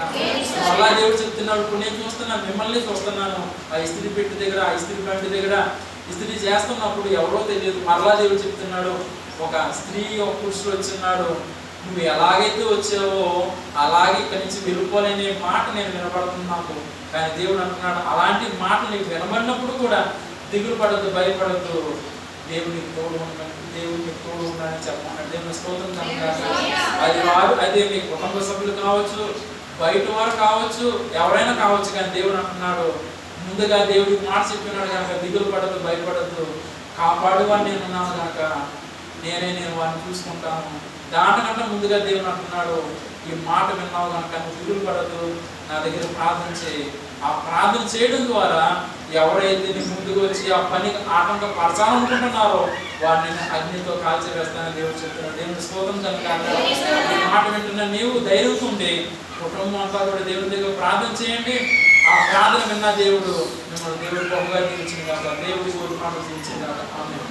మళ్ళా దేవుడు చెప్తున్నాడు, ఇప్పుడు నేను చూస్తున్నాను, మిమ్మల్ని చూస్తున్నాను. ఆ ఇస్త్రీ పెట్టి దగ్గర, ఆ ఇస్త్రీ బండి దగ్గర ఇస్త్రీ చేస్తున్నప్పుడు ఎవరో తెలియదు. మరలా దేవుడు చెప్తున్నాడు, ఒక స్త్రీ ఒక పురుషుడు వచ్చిన్నాడు, నువ్వు ఎలాగైతే వచ్చావో అలాగే ఇక్కడి నుంచి వెళ్ళిపోలేనే మాట నేను వినపడుతుంది నాకు. కానీ దేవుడు అంటున్నాడు, అలాంటి మాటలు నీకు వినబడినప్పుడు కూడా దిగులు పడద్దు, భయపడద్దు, దేవునికి తోడు ఉన్నాడు, దేవునికి తోడు ఉన్నాడని చెప్పమన్నాడు. దేవుని స్తోత్రం కలుగుగాక. అది వారు, అదే మీ కుటుంబ సభ్యులు కావచ్చు, బయట వారు కావచ్చు, ఎవరైనా కావచ్చు, కానీ దేవుడు అంటున్నాడు, ముందుగా దేవుడికి మాట చెప్పినాడు కనుక దిగులు పడద్దు, భయపడద్దు, కాపాడువాడిని నేను ఉన్నాను కనుక నేను వాడిని చూసుకుంటాను. దానికంటే ముందుగా దేవుడు అంటున్నాడు, ఈ మాట విన్నావు కనుక నువ్వు దిగులు పడద్దు, నా దగ్గర ప్రార్థన చేయి. ఆ ప్రార్థన చేయడం ద్వారా ఎవరైతే నీ ముందుకు వచ్చి ఆ పని ఆటంకపరచాలనుకుంటున్నారో వాడిని అగ్నితో కాల్చివేస్తానని దేవుడు చెప్తున్నాడు. దేవుని స్తోత్రం కనుక ఈ మాట వింటున్న నీవు ధైర్యంతో ఉండి కుటుంబం అంతా కూడా దేవుడి దగ్గర ప్రార్థన చేయండి. ఆ ప్రార్థన విన్న దేవుడు మిమ్మల్ని దేవుడు బహుగా దీవించిన కాక, దేవుడి కోరుకున్నాడు దీవించిన కాక. ఆమేన్.